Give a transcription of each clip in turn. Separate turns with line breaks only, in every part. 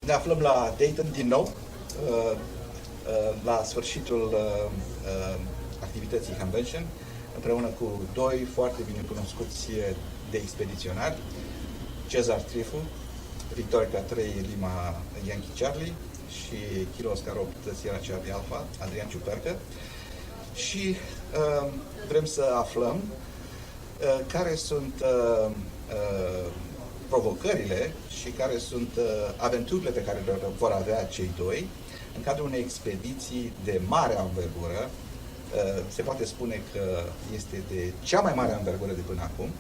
Ne aflăm la Dayton din nou, la sfârșitul activității Convention, împreună cu doi foarte bine cunoscuți de expediționari, Cezar Trifu, Victoria 3 Lima Yankee Charlie și Kilo Oscar 8 Sierra Charlie Alpha, Adrian Ciupercă. Și vrem să aflăm care sunt provocările și care sunt aventurile pe care le vor avea cei doi în cadrul unei expediții de mare anvergură. Se poate spune că este de cea mai mare anvergură de până acum,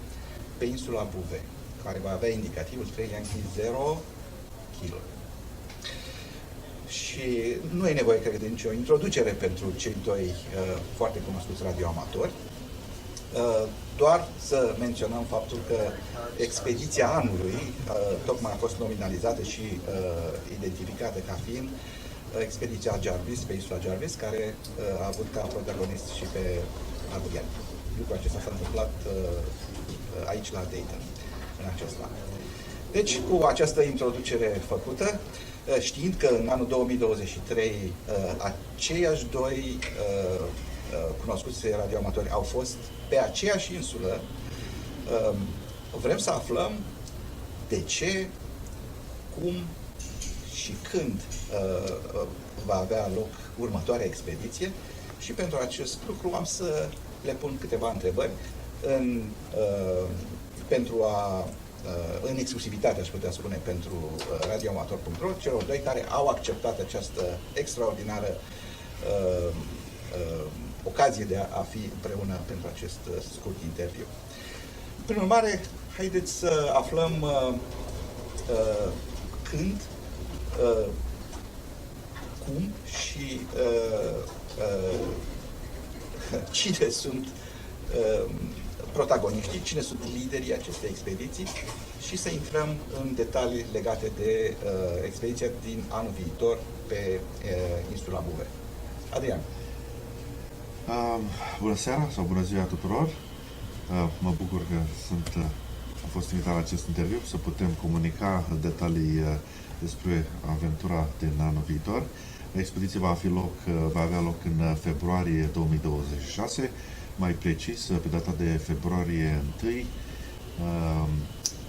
pe insula Bouvet, care va avea indicativul 3 Yankee 0 kg. Și nu e nevoie, cred, de nicio introducere pentru cei doi foarte cunoscuți radioamatori. Doar să menționăm faptul că expediția anului tocmai a fost nominalizată și identificată ca fiind expediția Jarvis, pe insula Jarvis, care a avut ca protagonist și pe Adrian. Lucrul acesta s-a întâmplat aici la Dayton, în acest an. Deci, cu această introducere făcută, știind că în anul 2023 aceiași doi cunoscuți radioamatori au fost pe aceeași insulă, vrem să aflăm de ce, cum și când va avea loc următoarea expediție și pentru acest lucru am să le pun câteva întrebări în exclusivitate, aș putea spune, pentru radioamator.ro, celor doi care au acceptat această extraordinară ocazie de a fi împreună pentru acest scurt interviu. Prin urmare, haideți să aflăm când, cum și cine sunt protagoniștii, cine sunt liderii acestei expediții și să intrăm în detalii legate de expediția din anul viitor pe insula Bouvet. Adrian.
Bună seara sau bună ziua tuturor! Mă bucur că am fost invitat la acest interviu să putem comunica detalii despre aventura din anul viitor. Expediția va avea loc în februarie 2026, mai precis pe data de februarie 1.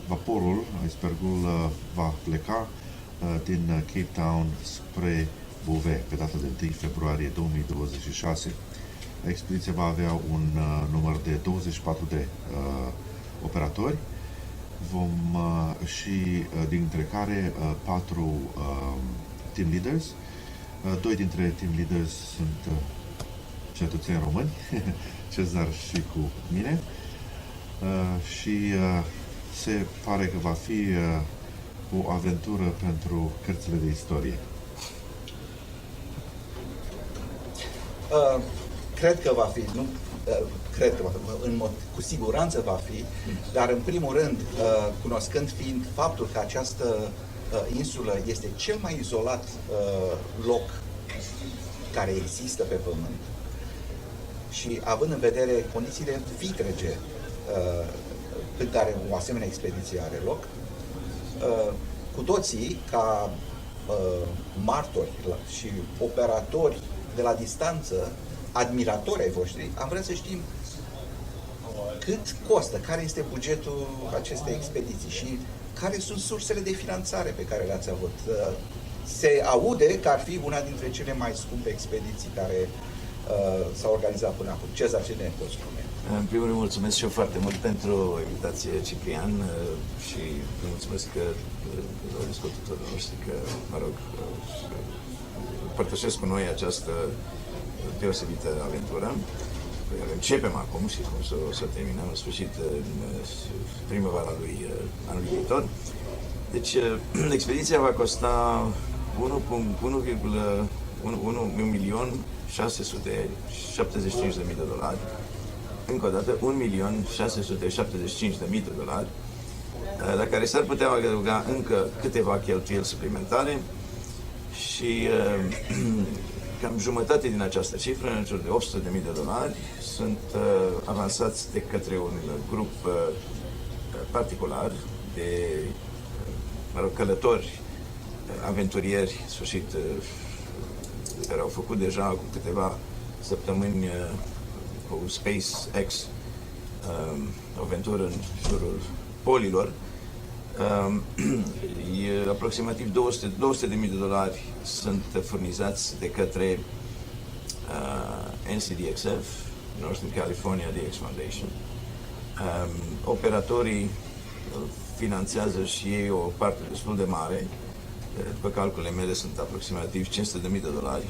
Vaporul, icebergul, va pleca din Cape Town spre Bouvet pe data de 1 februarie 2026. Expediția va avea un număr de 24 de operatori, și dintre care 4 team leaders. 2 dintre team leaders sunt cetățeni români, Cezar și cu mine, și se pare că va fi o aventură pentru cărțile de istorie.
Cred că va fi, nu? Cred că va fi, cu siguranță va fi, dar în primul rând, cunoscând fiind faptul că această insulă este cel mai izolat loc care există pe Pământ și având în vedere condițiile vitrege în care o asemenea expediție are loc, cu toții, ca martori și operatori de la distanță, admiratori ai voștri, am vrea să știm cât costă, care este bugetul acestei expediții și care sunt sursele de finanțare pe care le-ați avut. Se aude că ar fi una dintre cele mai scumpe expediții care s-au organizat până acum. Cezar, ce ne poți spune?
În primul rând, mulțumesc și eu foarte mult pentru invitație, Ciprian, și mulțumesc că ascultătorii noștri că, mă rog, împărtășesc cu noi această deosebită aventură. Începem acum și cum să terminăm în sfârșit în primăvara anului viitor. Deci, expediția va costa 1.675.000 de dolari. Încă o dată, 1.675.000 de dolari, la care s-ar putea adăuga încă câteva cheltuieli suplimentare și cam jumătate din această cifră, în jur de 800.000 de dolari, sunt avansați de către un grup particular de călători aventurieri, sfârșit, care au făcut deja cu câteva săptămâni cu SpaceX o aventură în jurul polilor. Aproximativ $200.000 sunt furnizați de către NCDXF, Northern California DX Foundation. Operatorii finanțează și ei o parte destul de mare, după calculele mele sunt aproximativ $500.000,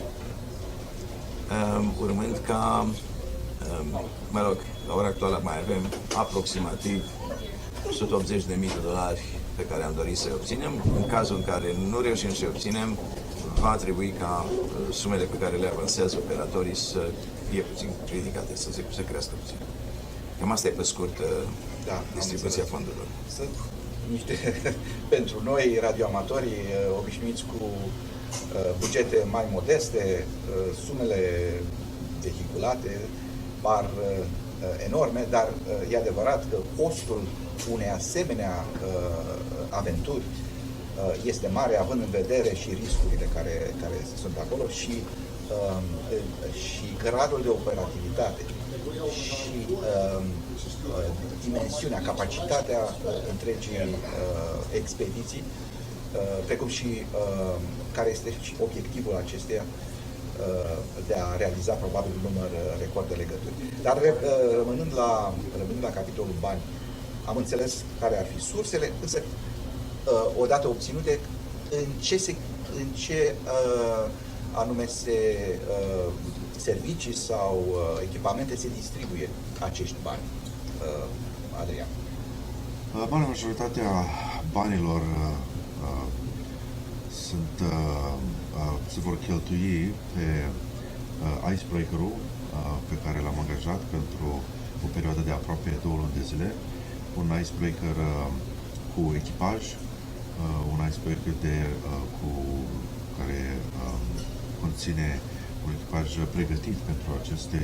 urmând ca, mă rog, la ora actuală mai avem aproximativ $180.000 pe care am dorit să-i obținem. În cazul în care nu reușim să-i obținem, va trebui ca sumele pe care le avansează operatorii să fie puțin ridicate, să crească puțin. Cam asta e pe scurt distribuția fondurilor.
Sunt niște, pentru noi, radioamatori, obișnuiți cu bugete mai modeste, sumele vehiculate par enorme, dar e adevărat că costul unei asemenea aventuri este mare, având în vedere și riscurile care sunt acolo și gradul de operativitate și dimensiunea, capacitatea întregii expediții, precum și care este și obiectivul acesteia de a realiza probabil un număr record de legături. Dar rămânând la capitolul bani, am înțeles care ar fi sursele, însă odată obținute, în ce anume servicii sau echipamente se distribuie acești bani, Adrian?
Marea majoritatea banilor se vor cheltui pe icebreaker-ul pe care l-am angajat pentru o perioadă de aproape 2 luni de zile. Un icebreaker cu echipaj, un icebreaker care conține un echipaj pregătit pentru aceste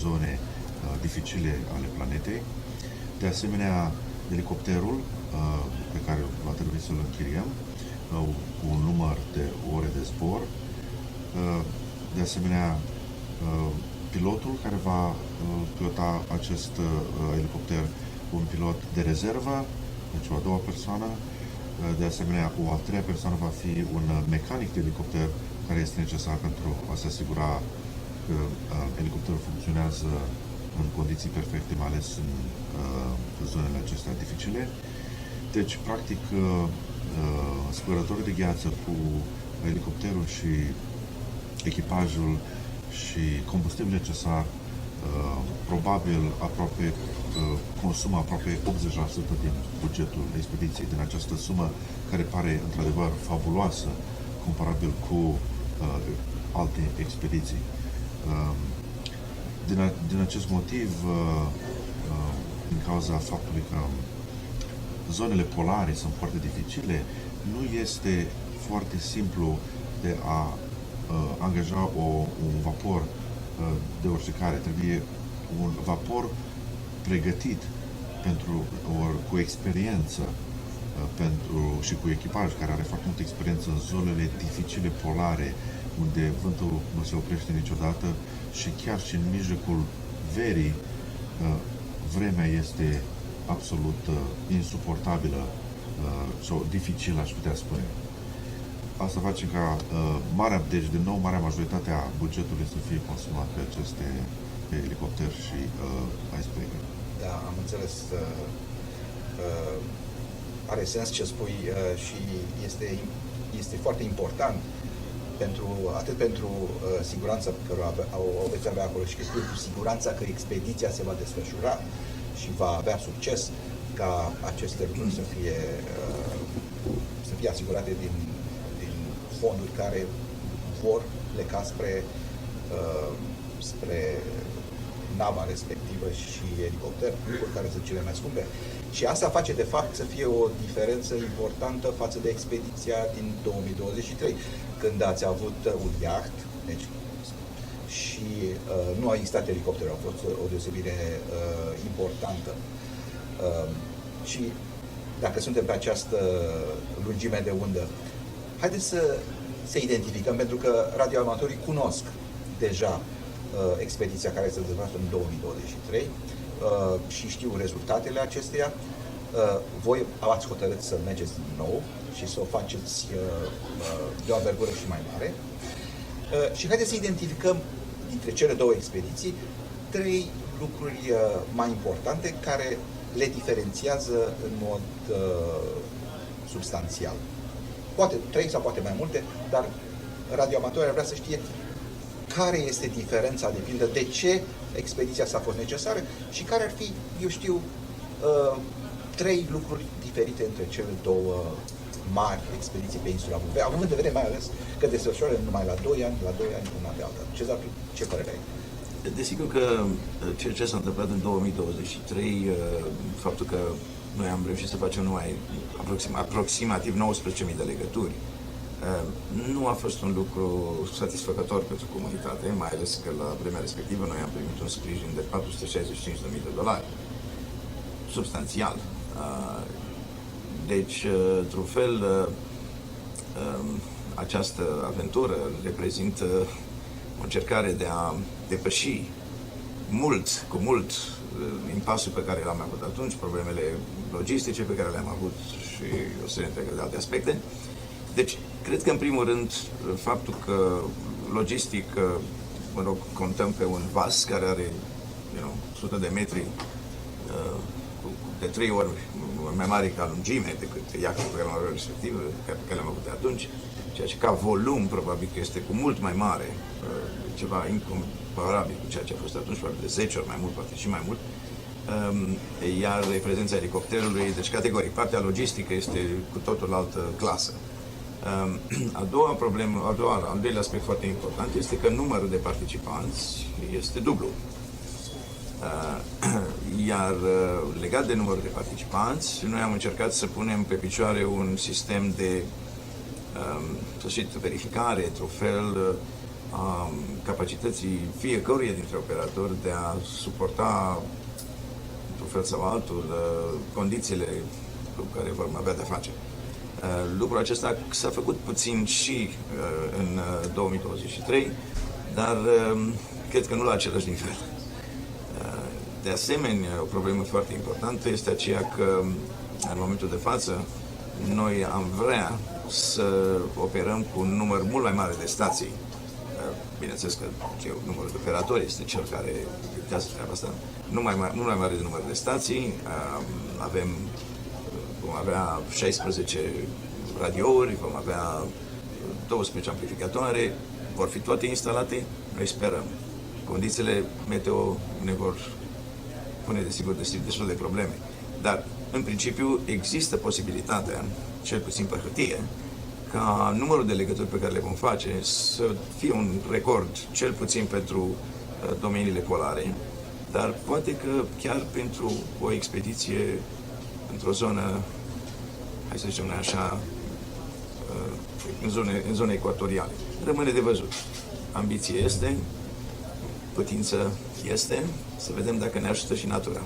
zone dificile ale planetei. De asemenea, elicopterul pe care va trebui să-l închiriem cu un număr de ore de zbor. De asemenea, pilotul care va pilota acest elicopter, un pilot de rezervă, deci o a doua persoană. De asemenea, o a treia persoană va fi un mecanic de elicopter care este necesar pentru a se asigura că elicopterul funcționează în condiții perfecte, mai ales în zonele acestea dificile. Deci, practic, spărătorii de gheață cu elicopterul și echipajul și combustibil necesar probabil consumă aproape 80% din bugetul expediției, din această sumă care pare într-adevăr fabuloasă comparabil cu alte expediții. Din acest motiv, din cauza faptului că zonele polare sunt foarte dificile, nu este foarte simplu de a angaja un vapor de orice care. Trebuie un vapor pregătit cu experiență și cu echipaj care are foarte multă experiență în zonele dificile polare, unde vântul nu se oprește niciodată și chiar și în mijlocul verii vremea este absolut insuportabilă sau dificilă, aș putea spune. Asta face ca deci din nou, marea majoritate a bugetului să fie consumat pe elicopter și icebreaker.
Da, am înțeles. Are sens ce spui și este foarte important atât pentru siguranța pe care o veți avea acolo și pentru siguranța că expediția se va desfășura și va avea succes, ca aceste lucruri să fie asigurate din fonduri care vor pleca spre nava respectivă și elicopter, lucruri care sunt cele mai scumpe. Și asta face, de fapt, să fie o diferență importantă față de expediția din 2023, când ați avut un iaht, deci, și nu a existat elicopter, a fost o deosebire importantă. Și dacă suntem pe această lungime de undă, haideți să identificăm, pentru că radioamatorii cunosc deja expediția care se desfășoară în 2023 și știu rezultatele acesteia. Voi ați hotărât să mergeți din nou și să o faceți de o avergură și mai mare. Și haideți să identificăm dintre cele două expediții 3 lucruri mai importante care le diferențiază în mod substanțial. Poate 3 sau poate mai multe, dar radioamatorii ar vrea să știe care este diferența, de pildă, de ce expediția s-a fost necesară și care ar fi, eu știu, 3 lucruri diferite între cele două mari expediții pe insula Bubea, având în vedere mai ales că desfășoară numai la 2 ani una de alta. Cezar, ce părere ai?
Desigur că ceea ce s-a întâmplat în 2023, faptul că noi am reușit să facem numai aproximativ 19.000 de legături, nu a fost un lucru satisfăcător pentru comunitate, mai ales că la vremea respectivă noi am primit un sprijin de $465.000, substanțial. Deci, într-un fel, această aventură reprezintă o încercare de a depăși cu mult impasul pe care l-am avut atunci, problemele logistice pe care le-am avut și o serie întreagă de alte aspecte. Deci, cred că în primul rând, faptul că logistic, contăm pe un vas care are 100 de metri de 3 ori mai mare ca lungime decât iactul pe care l-am avut respectiv, pe care l-am avut de atunci, ceea ce ca volum probabil că este cu mult mai mare, ceva incomparabil cu ceea ce a fost atunci, probabil de 10 ori mai mult, poate și mai mult, iar prezența elicopterului, deci categoric, partea logistică este cu totul altă clasă. Al doilea aspect foarte important este că numărul de participanți este dublu. Iar legat de numărul de participanți, noi am încercat să punem pe picioare un sistem de verificare, într-un fel, a capacității fiecăruia dintre operatori de a suporta, într-un fel sau altul, condițiile cu care vom avea de-a face. Lucrul acesta s-a făcut puțin și în 2023, dar cred că nu la același nivel. De asemenea, o problemă foarte importantă este aceea că, în momentul de față, noi am vrea să operăm cu un număr mult mai mare de stații. Bineînțeles că numărul de operatori este cel care dictează treaba asta. Mult mai mare de număr de stații. Vom avea 16 radiouri, vom avea 12 amplificatoare, vor fi toate instalate, noi sperăm. Condițiile meteo ne vor pune, desigur, destul de probleme. Dar, în principiu, există posibilitatea, cel puțin pe hârtie, ca numărul de legături pe care le vom face să fie un record, cel puțin pentru domeniile polare, dar poate că chiar pentru o expediție într-o zonă, hai să zicem noi așa, în zone ecuatoriale. Rămâne de văzut. Ambiție este, putință este, să vedem dacă ne ajută și natura.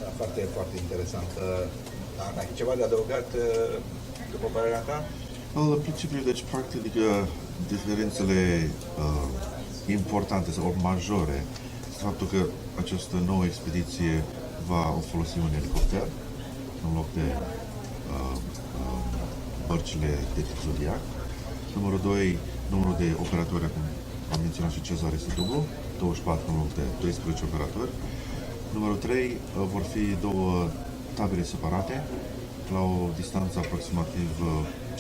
Da, foarte, foarte interesant. Ai ceva de adăugat, după părerea ta?
În principiu, deci, practic, diferențele importante sau majore este faptul că această nouă expediție va folosi un elicopter în loc de bărcile de tip Zodiac. Numărul 2, numărul de operatori, acum am menționat și Cezar, este dublu, 24 în loc de 12 operatori. Numărul 3, vor fi 2 tabere separate, la o distanță aproximativ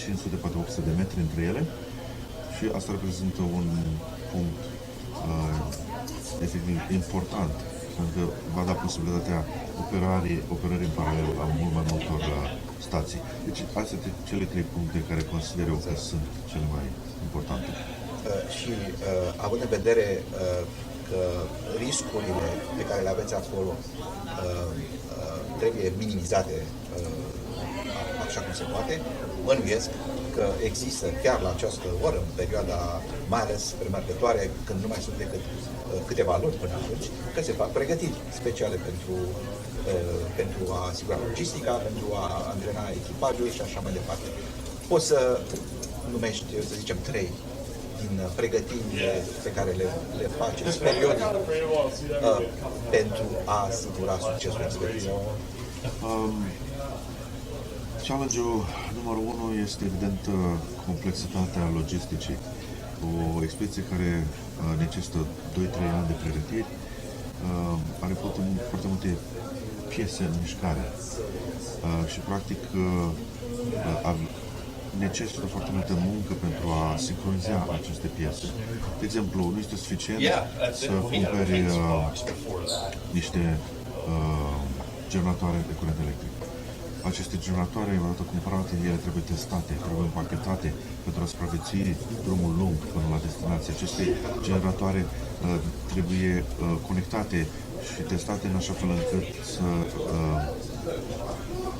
500-800 de metri între ele, și asta reprezintă un punct efectiv important, pentru că va da posibilitatea operării în paralel a mult mai multor stații. Deci astea sunt cele 3 puncte care consider eu că sunt cele mai importante.
Și având în vedere că riscurile pe care le aveți acolo trebuie minimizate așa cum se poate, bănuiesc că există chiar la această oră, în perioada mai ales premergătoare, când nu mai sunt decât câteva luni până atunci, că se fac pregătiri speciale pentru a asigura logistica, pentru a antrena echipajul și așa mai departe. poți să numești, să zicem, 3 din pregătirile pe care le faceți periodic pentru a asigura succesul expediției?
Challenge-ul numărul 1 este evident complexitatea logisticii. O expediție care necesită 2-3 ani de pregătiri are foarte multe piese în mișcare și practic necesită foarte multă muncă pentru a sincroniza aceste piese. De exemplu, nu este suficient să cumperi niște generatoare de curent electric. Aceste generatoare, odată cumpărate, ele trebuie testate, trebuie împachetate pentru a supraviețui drumul lung până la destinație. Aceste generatoare trebuie conectate și testate în așa fel încât să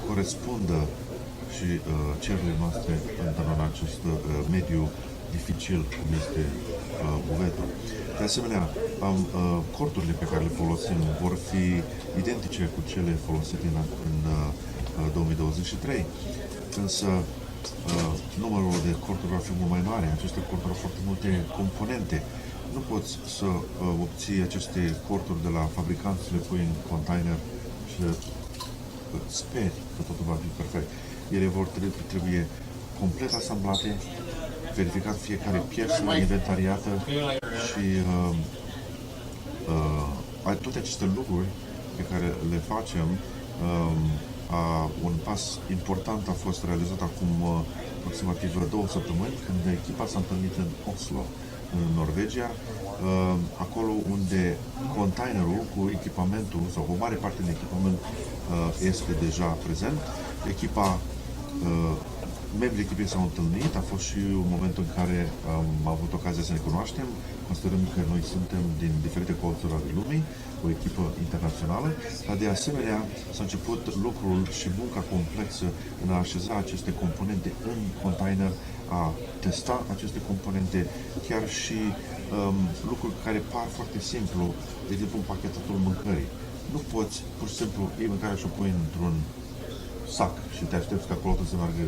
corespundă și cererile noastre în acest mediu dificil cum este buvetul. De asemenea, corturile pe care le folosim vor fi identice cu cele folosite în 2023, însă numărul de corturi va fi mult mai mare. Aceste corturi au foarte multe componente. Nu poți să obții aceste corturi de la fabricant, să le pui în container și speri că totul va fi perfect. Ele vor trebui complet asamblate, verificat fiecare piesă, inventariată și toate aceste lucruri pe care le facem. Un pas important a fost realizat acum aproximativ 2 săptămâni, când echipa s-a întâlnit în Oslo, în Norvegia, acolo unde containerul cu echipamentul, sau o mare parte din echipament este deja prezent. Membrii echipei s-au întâlnit, a fost și un moment în care am avut ocazia să ne cunoaștem, considerând că noi suntem din diferite colțuri ale lumii, o echipă internațională, dar de asemenea s-a început lucrul și munca complexă în a așeza aceste componente în container, a testa aceste componente, chiar și lucruri care par foarte simplu, de exemplu împachetatul mâncării. Nu poți pur și simplu iei mâncarea și o pui într-un sac și te aștepți ca acolo să meargă.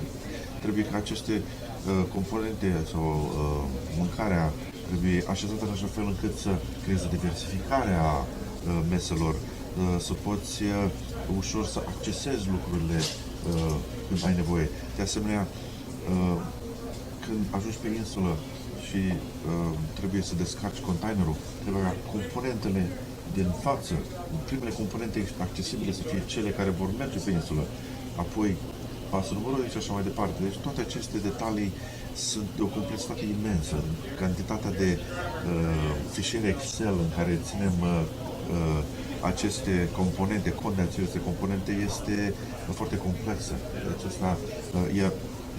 Trebuie ca aceste componente sau mâncarea trebuie așezată în așa fel încât să creeze diversificarea meselor, să poți ușor să accesezi lucrurile când ai nevoie. De asemenea, când ajungi pe insulă și trebuie să descarci containerul, trebuie ca componentele din față, primele componente accesibile să fie cele care vor merge pe insulă, apoi pasul numărul și așa mai departe. Deci toate aceste detalii sunt de o complexitate imensă. Cantitatea de fișiere Excel în care ținem aceste componente, cont de aceste componente este foarte complexă. Deci asta,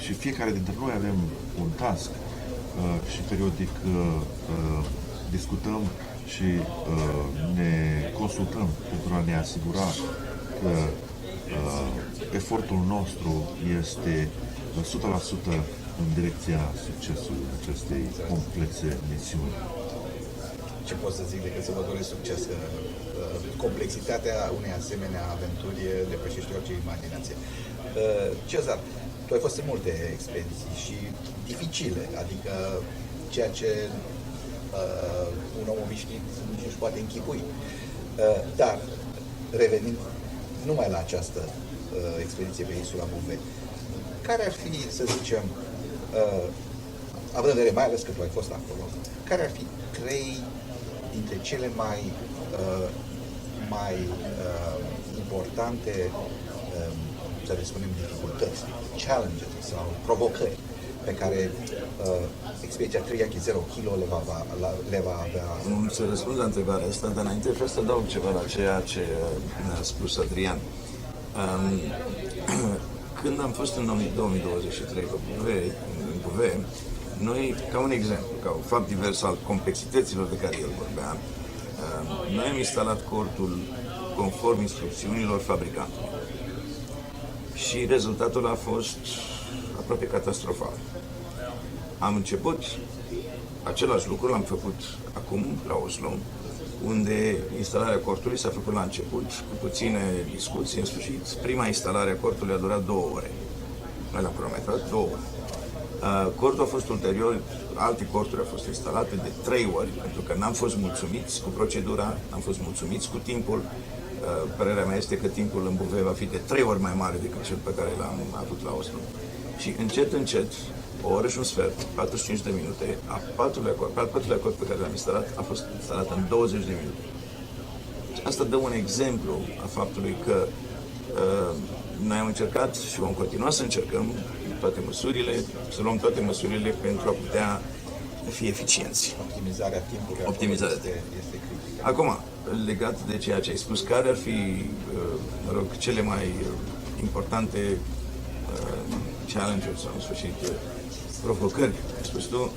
și fiecare dintre noi avem un task și periodic discutăm și ne consultăm pentru a ne asigura că efortul nostru este 100% în direcția succesului acestei complexe misiuni.
Ce pot să zic decât să vă doresc succes? Complexitatea unei asemenea aventuri depășește orice imaginație. Cezar, tu ai fost în multe expediții și dificile, adică ceea ce un om obișnuit nici nu-și poate închipui. Dar, revenind numai la această expediție pe insula Bouvet, care ar fi, să zicem, având în vedere, mai ales că tu ai fost acolo, care ar fi 3 dintre cele mai importante, să le spunem, dificultăți, challenges sau provocări pe care expediția Triachi 0 kg le va avea?
Să răspund la întrebarea asta, dar înainte vreau să adaug ceva la ceea ce ne-a spus Adrian. Când am fost în 2023 pe Bouvet, noi, ca un exemplu, ca un fapt divers al complexităților de care el vorbea, noi am instalat cortul conform instrucțiunilor fabricantului. Și rezultatul a fost aproape catastrofal. Am început același lucru, l-am făcut acum la Oslo, unde instalarea cortului s-a făcut la început, cu puține discuții, în sfârșit. Prima instalare a cortului a durat 2 ore. Noi l-am cronometrat 2 ore. Cortul a fost ulterior, alte corturi au fost instalate de 3 ori, pentru că n-am fost mulțumiți cu procedura, n-am fost mulțumiți cu timpul. Părerea mea este că timpul în Buvei va fi de 3 ori mai mare decât cel pe care l-am avut la Oslo. Și încet, o oră și un sfert, 45 de minute, al patrulea cort pe care l-am instalat a fost instalat în 20 de minute. Asta dă un exemplu a faptului că noi am încercat și vom continua să încercăm toate măsurile, să luăm toate măsurile pentru a putea fi eficienți.
Optimizarea timpului
Optimizarea
este critică.
Acum, legat de ceea ce ai spus, care ar fi, mă rog, cele mai importante challenge-uri sau, în sfârșit, provocări, ai spus tu,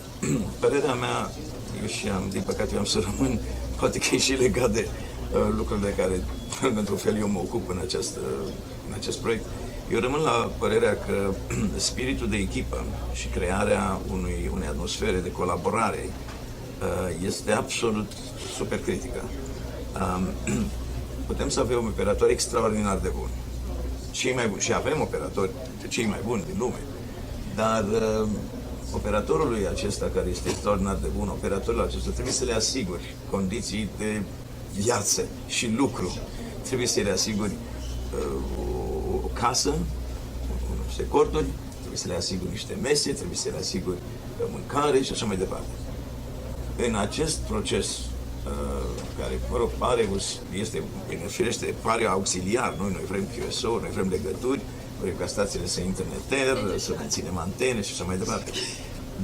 părerea mea, eu și din păcate, eu am să rămân, poate că e și legat de lucrurile de care, într-un fel, eu mă ocup în acest proiect. Eu rămân la părerea că spiritul de echipă și crearea unei atmosfere de colaborare este absolut super critică. Putem să avem operatori extraordinar de buni, cei mai buni, și avem operatori cei mai buni din lume, dar operatorului acesta care este extraordinar de bun, operatorul acesta trebuie să le asiguri condiții de viață și lucru, trebuie să le asiguri o casă, niște corturi, trebuie să le asiguri niște mese, trebuie să le asiguri mâncare și așa mai departe. În acest proces, care, mă rog, pare auxiliar, noi vrem QSO, noi vrem legături, vrem ca stațiile să intre în eter, să menținem antene și așa mai departe.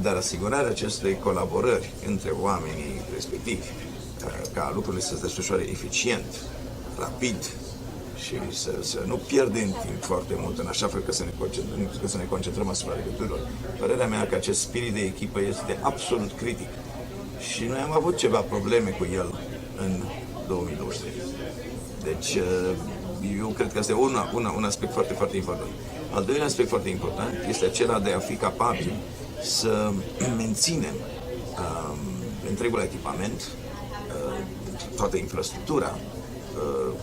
Dar asigurarea acestei colaborări între oamenii respectivi, ca lucrurile să se desfășoare eficient, rapid și să nu pierdem timp foarte mult în așa fel că să ne concentrăm asupra legăturilor. Părerea mea că acest spirit de echipă este absolut critic. Și noi am avut ceva probleme cu el în 2023. Deci, eu cred că asta e un aspect foarte, foarte important. Al doilea aspect foarte important este acela de a fi capabili să menținem întregul echipament, toată infrastructura,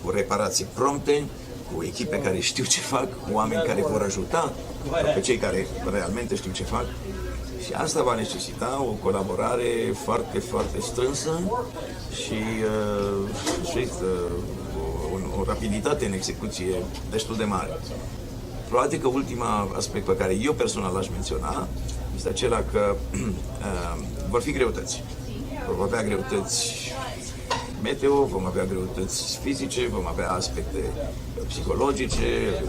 cu reparații prompte, cu echipe care știu ce fac, cu oameni care vor ajuta pe cei care realmente știu ce fac. Și asta va necesita o colaborare foarte, foarte strânsă și o rapiditate în execuție destul de mare. Probabil că ultima aspect pe care eu personal l-aș menționa este acela că vor fi greutăți. Vom avea greutăți meteo, vom avea greutăți fizice, vom avea aspecte psihologice,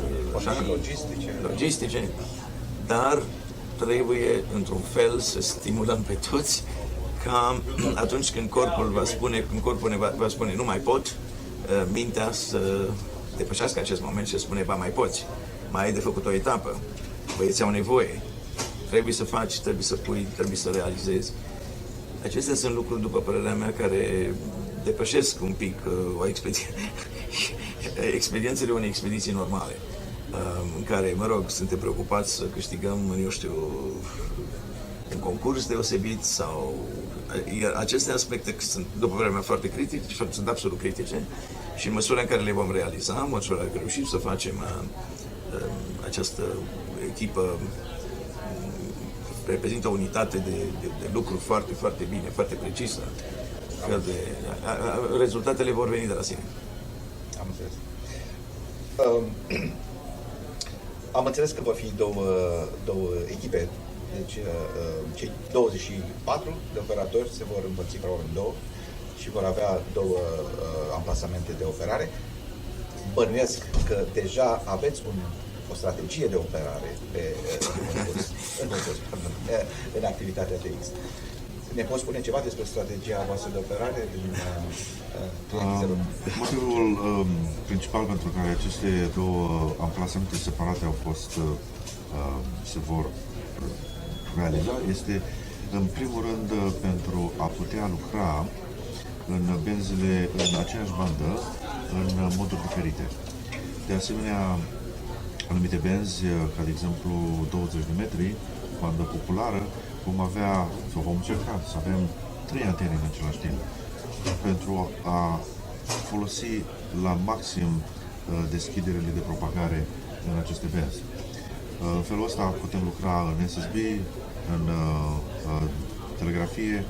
logistice, dar trebuie, într-un fel, să stimulăm pe toți ca atunci când corpul ne va spune nu mai pot, mintea să depășească acest moment și să spune ba mai poți, mai ai de făcut o etapă, băieții au nevoie, trebuie să faci, trebuie să pui, trebuie să realizezi. Acestea sunt lucruri, după părerea mea, care depășesc un pic experiențele unei expediții normale, în care, mă rog, suntem preocupați să câștigăm, eu știu, un concurs deosebit sau... Iar aceste aspecte sunt, după părerea mea, foarte critice, sunt absolut critice și în măsura în care le vom realiza, în măsura în care reușim să facem această echipă reprezintă o unitate de lucru foarte, foarte bine, foarte precisă, rezultatele vor veni de la sine.
Am înțeles. Am înțeles că vor fi două echipe, deci cei 24 de operatori se vor împărți probabil în două și vor avea două amplasamente de operare. Bănuiesc că deja aveți o strategie de operare în activitatea TX. Ne poți spune ceva despre strategia voastră de operare
Motivul principal pentru care aceste două amplasamente separate se vor realiza este, în primul rând, pentru a putea lucra în benzile în aceeași bandă, în moduri diferite. De asemenea, anumite benzi, ca de exemplu 20 de metri, bandă populară, vom avea, sau vom încerca să avem 3 antene în același timp, pentru a folosi la maxim deschiderile de propagare în aceste benzi. În felul ăsta putem lucra în SSB, în telegrafie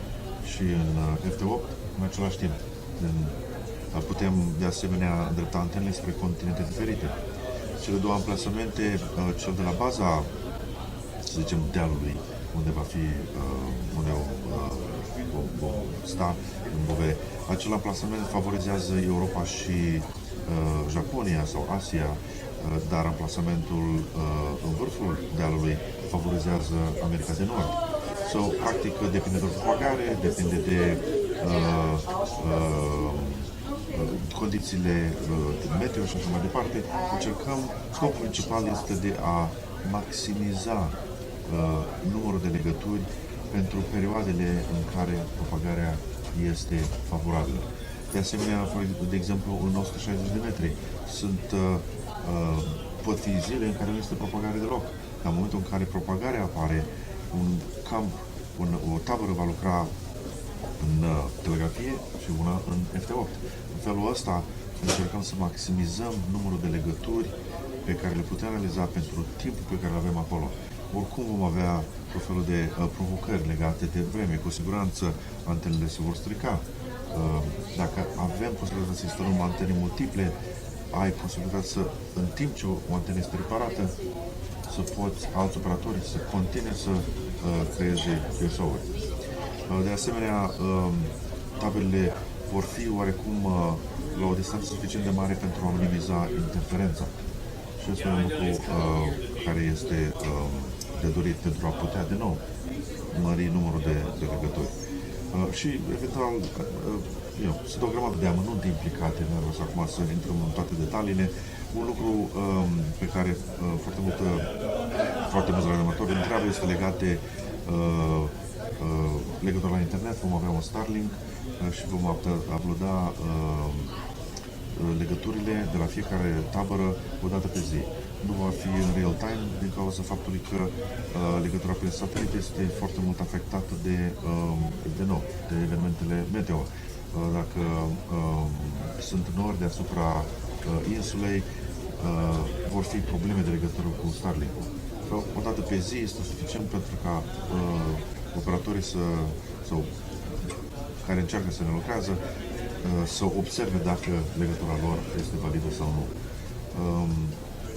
și în FT8 în același timp. Putem de asemenea îndrepta antenele spre continente diferite. Cele două amplasamente, cel de la baza, să zicem, dealului, unde va fi, unde vom sta în Bove, acel amplasament favorizează Europa și Japonia sau Asia, dar amplasamentul în vârful dealului favorizează America de Nord. So, practic, depinde de propagare, depinde de condițiile meteo și așa mai departe. Încercăm, scopul principal este de a maximiza numărul de legături pentru perioadele în care propagarea este favorabilă. De asemenea, de exemplu, în 160 de metri pot fi zile în care nu este propagare deloc. Dar în momentul în care propagarea apare, un camp, o tabără va lucra în telegrafie și una în FT8. În felul ăsta încercăm să maximizăm numărul de legături pe care le putem realiza pentru timpul pe care îl avem acolo. Oricum vom avea tot felul de provocări legate de vreme. Cu siguranță antenele se vor strica. Dacă avem posibilitatea să instalăm antene multiple, ai posibilitatea să, în timp ce o antenă este reparată, să poți, alți operatori, să continue să creeze PSO-uri. De asemenea, tabelele vor fi oarecum la o distanță suficient de mare pentru a minimiza interferența. Și asta e un lucru care este de dorit pentru a putea, de nou, mări numărul de legături. Și, eventual, sunt o grămadă de amănunte implicate, nu vreau să acum să intrăm în toate detaliile. Un lucru pe care foarte mulți radioamatori întreabă este legat de legătura la internet. Vom avea un Starlink și vom uploada legăturile de la fiecare tabără o dată pe zi. Nu va fi în real time din cauza faptului că legătura prin satelit este foarte mult afectată de evenimentele meteo. Dacă sunt nori deasupra insulei, vor fi probleme de legătură cu Starlink-ul. O dată pe zi este suficient pentru ca operatorii sau care încearcă să ne lucrează să observe dacă legătura lor este validă sau nu.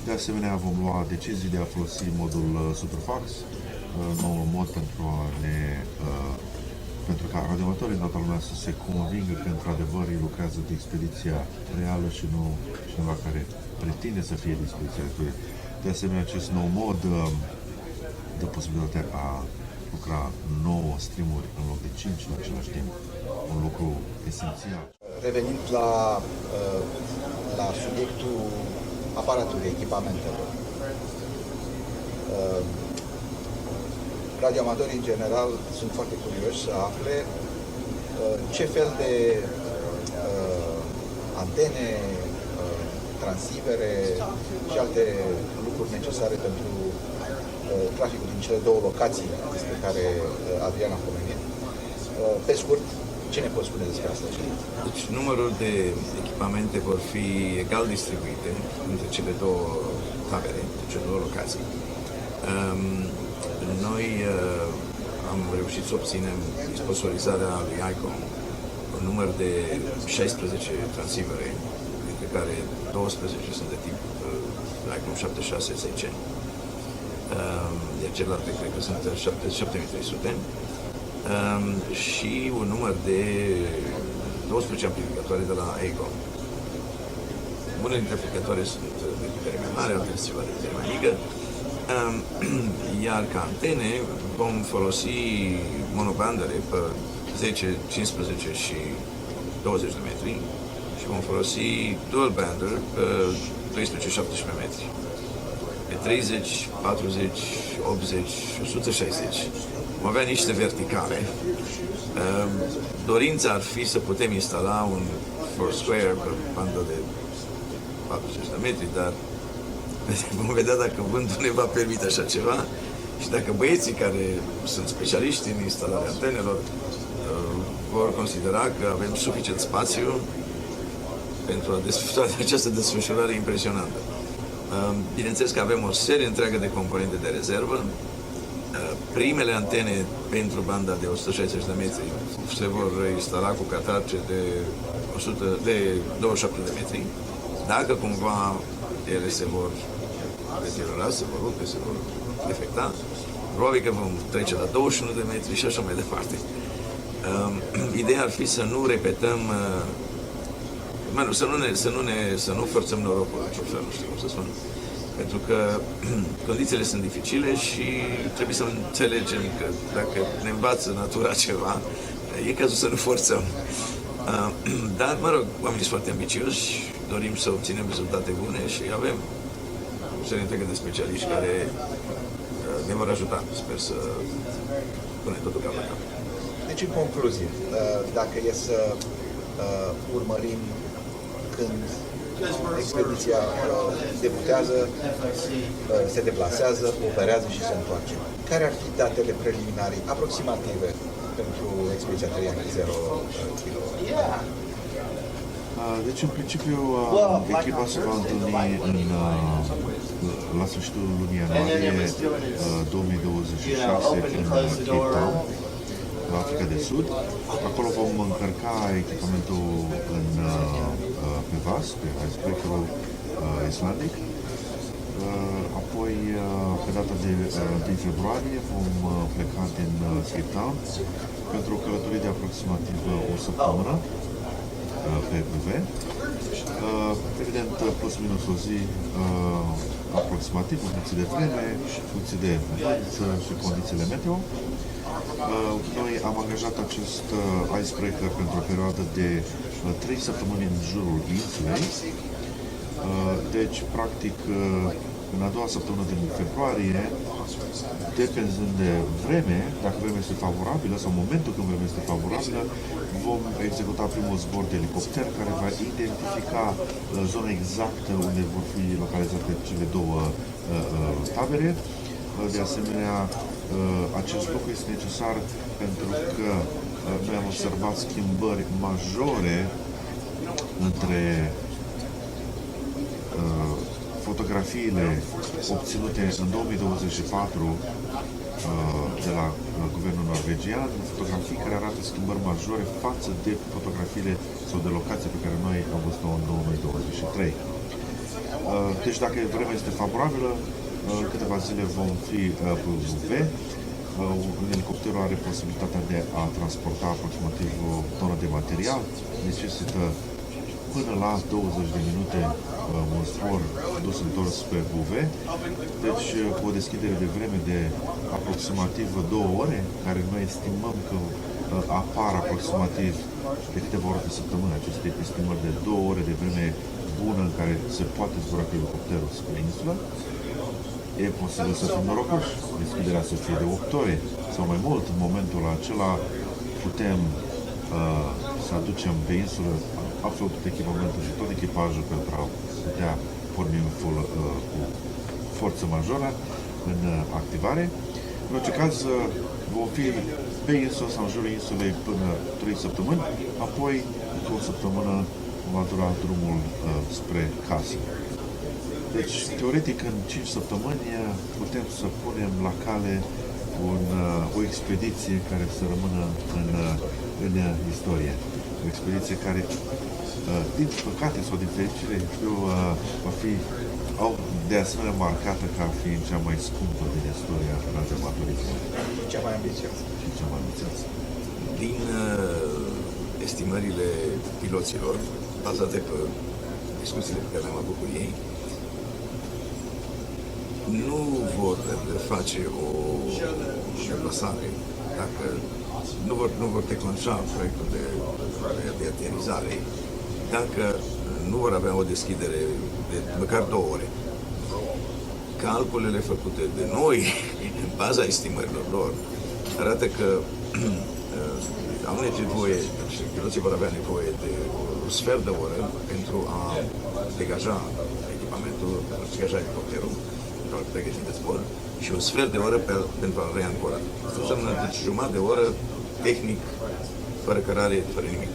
De asemenea, vom lua decizii de a folosi modul Superfax, noul mod pentru ca radioamatorii în toată lumea să se convingă că într-adevăr ei lucrează de expediția reală și nu cineva care pretinde să fie de expediția reală. De asemenea, acest nou mod dă posibilitatea a lucra 9 streamuri în loc de 5 în același timp. Un lucru esențial.
Revenind la subiectul aparatului, echipamentelor. Radioamatorii în general sunt foarte curioși să afle ce fel de antene, transivere și alte lucruri necesare pentru traficul din cele două locații despre care Adrian a pomenit. Pe scurt, ce ne poți spune despre asta?
Deci, numărul de echipamente vor fi egal distribuite între cele două tabere, cele două locații. Noi am reușit să obținem sponsorizarea lui ICOM un număr de 16 transivere, dintre care 12 sunt de tip ICOM 7610. Iar celelalte cred că sunt 7300. Și un număr de 12 amplificatoare de la ICOM. Unele dintre amplificatoare sunt de putere mai mare, altele de putere mai mică. Iar ca antene vom folosi monobandere pe 10, 15 și 20 de metri și vom folosi dual bander pe 12-17 metri. Pe 30, 40, 80 și 160 vom avea niște verticale. Dorința ar fi să putem instala un Foursquare pe bandă de 40 de metri, dar vom vedea dacă vântul ne va permite așa ceva și dacă băieții care sunt specialiști în instalarea antenelor vor considera că avem suficient spațiu pentru a desfășura această desfășurare impresionantă. Bineînțeles că avem o serie întreagă de componente de rezervă. Primele antene pentru banda de 160 de metri se vor instala cu catarce de 27 de metri. Dacă cumva ele se vor deteriora, se vor rupe, se vor defecta, probabil că vom trece la 21 de metri și așa mai departe. Ideea ar fi să nu repetăm, să nu forțăm norocul, nu știu cum să spun. Pentru că condițiile sunt dificile și trebuie să înțelegem că dacă ne învață natura ceva, e cazul să nu forțăm. Dar, mă rog, oamenii sunt foarte ambicioși, dorim să obținem rezultate bune și avem o serie întreagă de specialiști care ne vor ajuta, sper să punem totul cap la cap.
Deci, în concluzie, dacă e să urmărim când expediția debutează, se deplasează, operează și se întoarce. Care ar fi datele preliminare, aproximative, pentru expediția Triangle Zero Kilo?
Deci, în principiu, echipa se va întâlni la sfârșitul lunii ianuarie 2026 în Cape Town, la Africa de Sud. Acolo vom încărca echipamentul pe vas, pe icebreaker-ul islandic. Apoi, pe data de 1 februarie, vom pleca din Cape Town pentru o călătorie de aproximativ o săptămână pe BV. Evident, plus minus o zi aproximativ, în funcție de vreme, în funcție de vânt și condițiile meteo. Noi am angajat acest icebreaker pentru o perioadă de 3 săptămâni în jurul insulei. Deci, practic, în a doua săptămână din februarie, depinzând de vreme, dacă vremea este favorabilă sau momentul când vremea este favorabilă, vom executa primul zbor de elicopter care va identifica zona exactă unde vor fi localizate cele două tabere. De asemenea, acest lucru este necesar pentru că noi am observat schimbări majore între fotografiile obținute în 2024 de la guvernul norvegian, fotografii care arată schimbări majore față de fotografiile sau de locații pe care noi am văzut-o în 2023. Deci dacă vremea este favorabilă, în câteva zile vom fi pe UV. Elicopterul are posibilitatea de a transporta aproximativ o tonă de material, necesită până la 20 de minute un zbor dus întors pe UV, deci cu o deschidere de vreme de aproximativ 2 ore, care noi estimăm că apar aproximativ de câteva ore pe săptămână, aceste estimări de 2 ore de vreme bună în care se poate zbura cu elicopterul spre insulă. E posibil să fim norocoși, deschiderea să fie de 8 ore sau mai mult. În momentul acela putem să aducem pe insulă absolut tot echipamentul și tot echipajul pentru a putea porni cu forță majoră în activare. În orice caz, vom fi pe insulă sau în jurul insulei până 3 săptămâni, apoi, într-o săptămână, va dura drumul spre casă. Deci, teoretic, în 5 săptămâni putem să punem la cale o expediție care să rămână în istorie. O expediție care, din păcate sau din fericire, va fi de asemenea marcată ca fiind cea mai scumpă din istoria radioamatorismului.
Cea mai ambițioasă.
Cea mai ambițioasă.
Din estimările piloților, bazate pe discuțiile pe care le-am avut cu ei, nu vor face o deplasare dacă nu vor declanșa proiectul de aterizare dacă nu vor avea o deschidere de măcar 2 ore. Calculele făcute de noi, în baza estimărilor lor, arată că au nevoie, și piloții vor avea nevoie de un sfert de oră pentru a degaja echipamentul, pentru a degaja elicopterul, pentru a pregăti de zbor, și un sfert de oră pentru a reancora. Asta înseamnă jumătate de oră tehnic, fără cărare, fără nimic.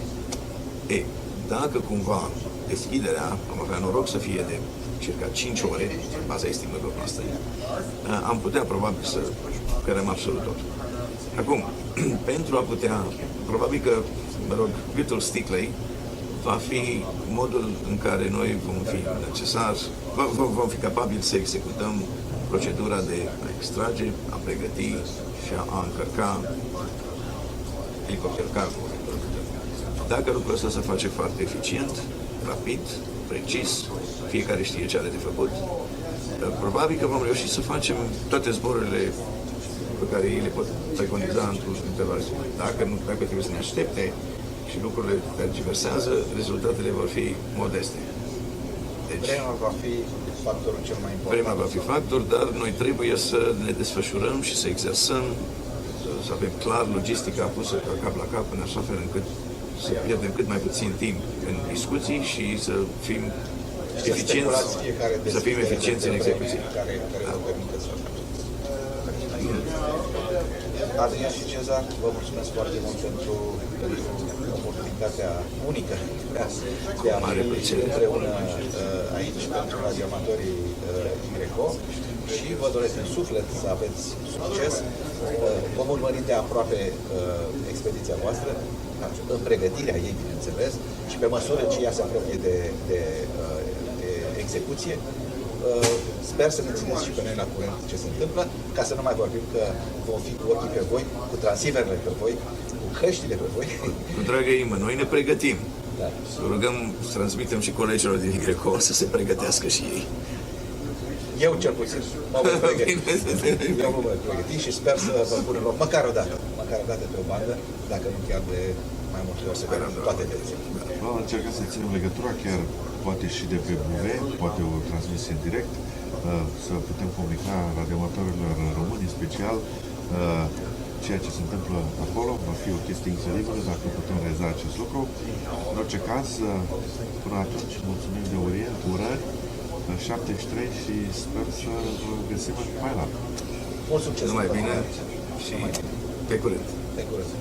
Dacă cumva deschiderea, am avea noroc să fie de circa 5 ore, în baza estimărilor noastre, am putea probabil să cărăm absolut tot. Acum, pentru a putea, probabil că, mă rog, gâtul sticlei va fi modul în care noi vom fi necesar, vom fi capabili să executăm procedura de a extrage, a pregăti și a încărca elicopter cargo. Dacă lucrul ăsta se face foarte eficient, rapid, precis, fiecare știe ce are de făcut, probabil că vom reuși să facem toate zborurile pe care ei le pot preconiza într-un interval. Dacă trebuie să ne aștepte și lucrurile tergiversează, rezultatele vor fi modeste. Deci,
Vremea va fi factorul cel mai important.
vremea va fi factor, dar noi trebuie să ne desfășurăm și să exersăm, să avem clar logistica pusă cap la cap, în așa fel încât să pierdem cât mai puțin timp în discuții și să fim eficienți, să fim eficienți în execuție.
Care vă permite să faceți. Adrian și Cezar, vă mulțumesc foarte mult pentru oportunitatea unică de a fi împreună aici pentru radioamatorii Greco și vă doresc în suflet să aveți succes. Vom urmări de aproape expediția voastră, în pregătirea ei, bineînțeles, și pe măsură ce ea se apropie de execuție. Sper să ne țineți și pe noi la curent ce se întâmplă, ca să nu mai vorbim că vom fi cu ochii pe voi, cu transceiverele pe voi, cu căștile pe voi.
Cu dragă inimă, noi ne pregătim.
Da.
Rugăm să transmitem și colegilor din Greco să se pregătească și ei.
Eu cel puțin mă voi pregăti. Eu mă voi pregăti și sper să vă pun în loc măcar o dată pe o bandă, dacă nu chiar de mai multe ori să vedem toate vedeți.
Vom încerca să ținem legătura chiar poate și de pe Buveni, poate o transmisie în direct, să putem comunica radioamatorilor români, în special ceea ce se întâmplă acolo. Va fi o chestie incredibilă dacă putem realiza acest lucru. În orice caz, până atunci, mulțumim de Orient, urări, 73 și sper să vă găsim în faila.
Mult succes!
Numai bine și pe curând.
Pe curând!